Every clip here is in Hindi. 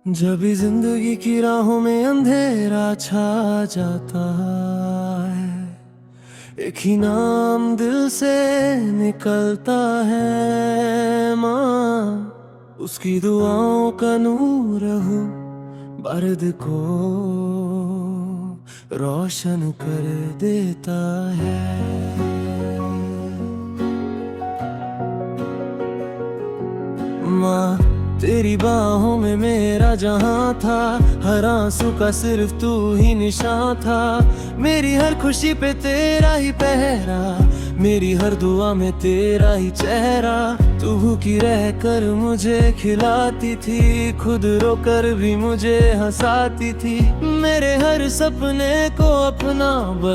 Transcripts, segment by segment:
जब भी जिंदगी की राहों में अंधेरा छा जाता है, एक ही नाम दिल से निकलता है, माँ। उसकी दुआओं का नूर हूँ बर्द को रोशन कर देता है। माँ, तेरी बाहों में मेरा जहां था, हर आंसू का सिर्फ तू ही निशान था। मेरी हर खुशी पे तेरा ही पहरा, मेरी हर दुआ में तेरा ही चेहरा। तू भूखी रह कर मुझे खिलाती थी, खुद रोकर भी मुझे हंसाती थी। मेरे हर सपने को अपना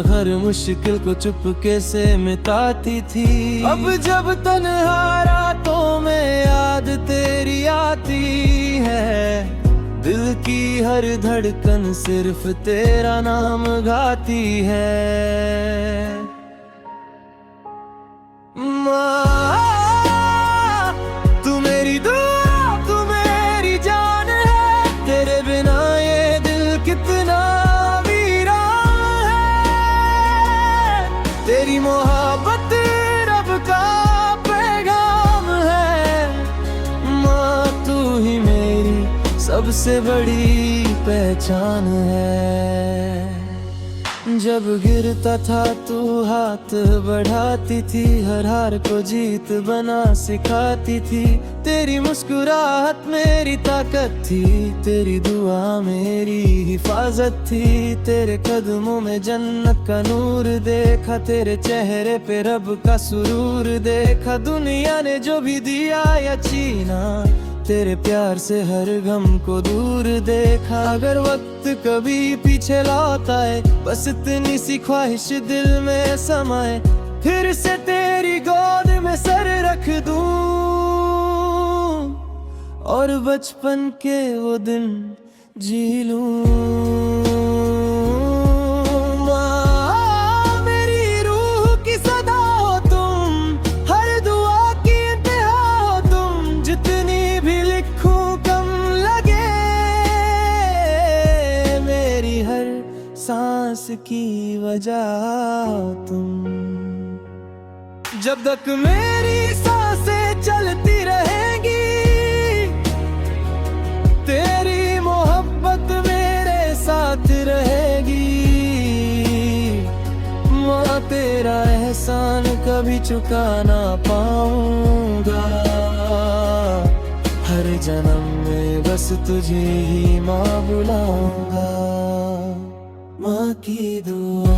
हर मुश्किल को चुपके से मिटाती थी। अब जब तन्हा रातों में याद तेरी आती है, दिल की हर धड़कन सिर्फ तेरा नाम गाती है। माँ, तू मेरी दुआ, तू मेरी जान है, तेरे बिना ये दिल कितना वीरान है। तेरी मोहब्बत रब का पैगाम है, माँ। तू ही मेरी सबसे बड़ी पहचान है। जब गिरता था तू हाथ बढ़ाती थी, हर हार को जीत बना सिखाती थी। तेरी मुस्कुराहट मेरी ताकत थी, तेरी दुआ मेरी हिफाजत थी। तेरे कदमों में जन्नत का नूर देखा, तेरे चेहरे पे रब का सुरूर देखा। दुनिया ने जो भी दिया या छीना, तेरे प्यार से हर गम को दूर देखा। अगर वक्त कभी पीछे लौट आए, बस इतनी सी ख्वाहिश दिल में समाए, फिर से तेरी गोद में सर रख दूं और बचपन के वो दिन जी लूं। सांस की वजह तुम, जब तक मेरी सांसें चलती रहेंगी, तेरी मोहब्बत मेरे साथ रहेगी। माँ, तेरा एहसान कभी चुका ना पाऊंगा, हर जन्म में बस तुझे ही माँ बुलाऊंगा। माँ की दुआ,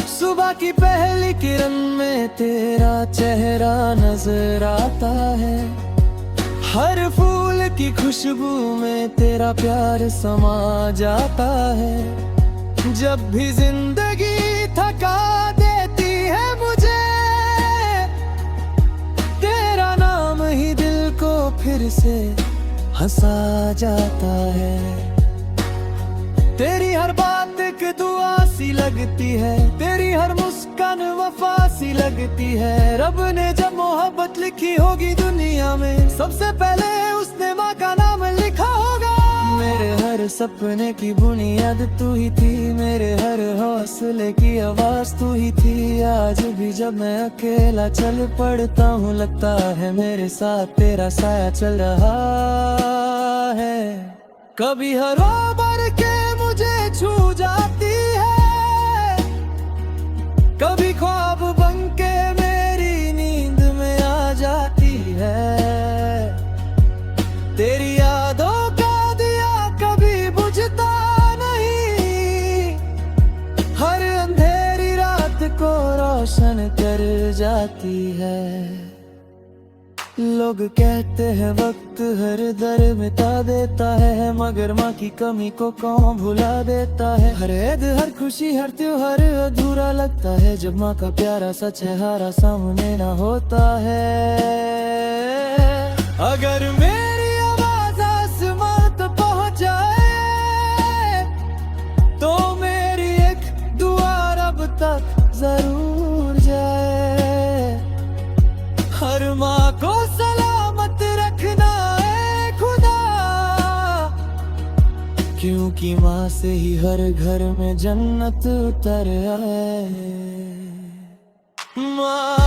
सुबह की पहली किरण में तेरा चेहरा नजर आता है, हर फूल की खुशबू में तेरा प्यार समा जाता है। जब भी जिंदगी थका देती है मुझे, तेरा नाम ही दिल को फिर से हंसा जाता है। तेरी हर बात एक दुआ सी लगती है, तेरी हर मुस्कान वफा सी लगती है। रब ने जब मोहब्बत लिखी होगी दुनिया में, सबसे पहले उसने माँ का नाम लिखा होगा। मेरे हर सपने की बुनियाद तू ही थी, मेरे हर हौसले की आवाज तू ही थी। आज भी जब मैं अकेला चल पड़ता हूँ, लगता है मेरे साथ तेरा साया चल रहा है। कभी हवा भर के मुझे छू जाती है, कभी ख्वाब बन के मेरी नींद में आ जाती है। तेरी यादों का दिया कभी बुझता नहीं, हर अंधेरी रात को रोशन कर जाती है। लोग कहते हैं वक्त हर दर्द मिटा देता है, मगर माँ की कमी को कौन भुला देता है। हर ईद हर खुशी हर त्योहार अधूरा लगता है, जब माँ का प्यारा सा चेहरा सामने ना होता है। अगर मेरी आवाज आसमां तक पहुँच जाए, तो मेरी एक जरूर जाए। हर माँ को सलामत रखना है खुदा, क्योंकि माँ से ही हर घर में जन्नत उतर आए। माँ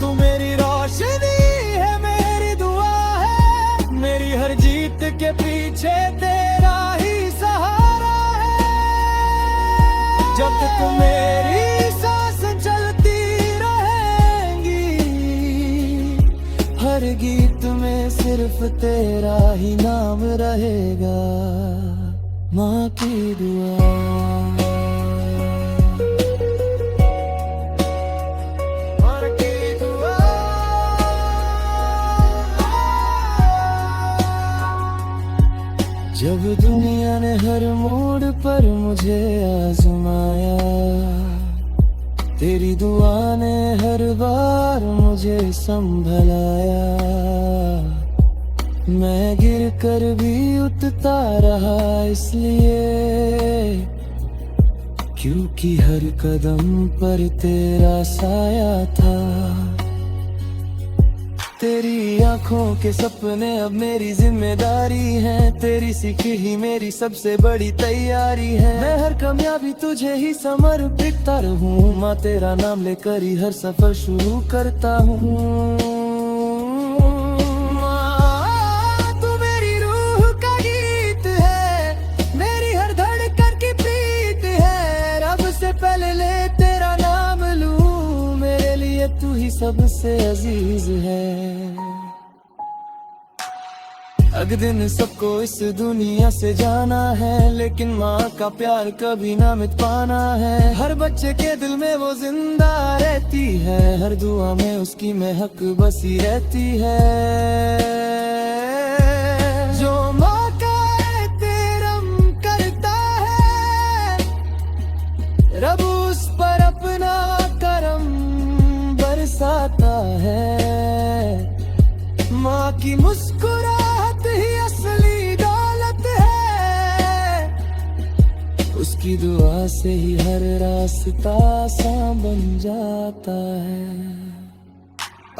तू मेरी रोशनी है, मेरी दुआ है, मेरी हर जीत के पीछे तेरा ही सहारा है। जब तक मेरी सांस चलती रहेंगी, हर गीत में सिर्फ तेरा ही नाम रहेगा। माँ की दुआ। जब दुनिया ने हर मोड़ पर मुझे आजमाया, तेरी दुआ ने हर बार मुझे संभलाया। मैं गिर कर भी उठता रहा इसलिए, क्योंकि हर कदम पर तेरा साया था। तेरी आंखों के सपने अब मेरी जिम्मेदारी हैं, तेरी सीख ही मेरी सबसे बड़ी तैयारी है। मैं हर कामयाबी तुझे ही समर्पित रहूं, माँ तेरा नाम लेकर ही हर सफर शुरू करता हूँ। माँ तू मेरी रूह का गीत है, मेरी हर धड़कन की प्रीत है। रब से पहले ले तेरा नाम लूं, मेरे लिए तू ही सबसे अजीज है। अग दिन सबको इस दुनिया से जाना है, लेकिन माँ का प्यार कभी ना मिट पाना है। हर बच्चे के दिल में वो जिंदा रहती है, हर दुआ में उसकी महक बसी रहती है। जो माँ का एहतराम करता है, रब उस पर अपना करम बरसाता है। माँ की मुस्कुराहट ही असली दौलत है, उसकी दुआ से ही हर रास्ता आसान बन जाता है।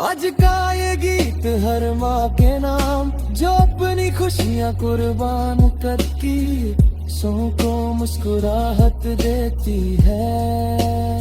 आज का ये गीत हर माँ के नाम, जो अपनी खुशियाँ कुर्बान करती सौ को मुस्कुराहट देती है।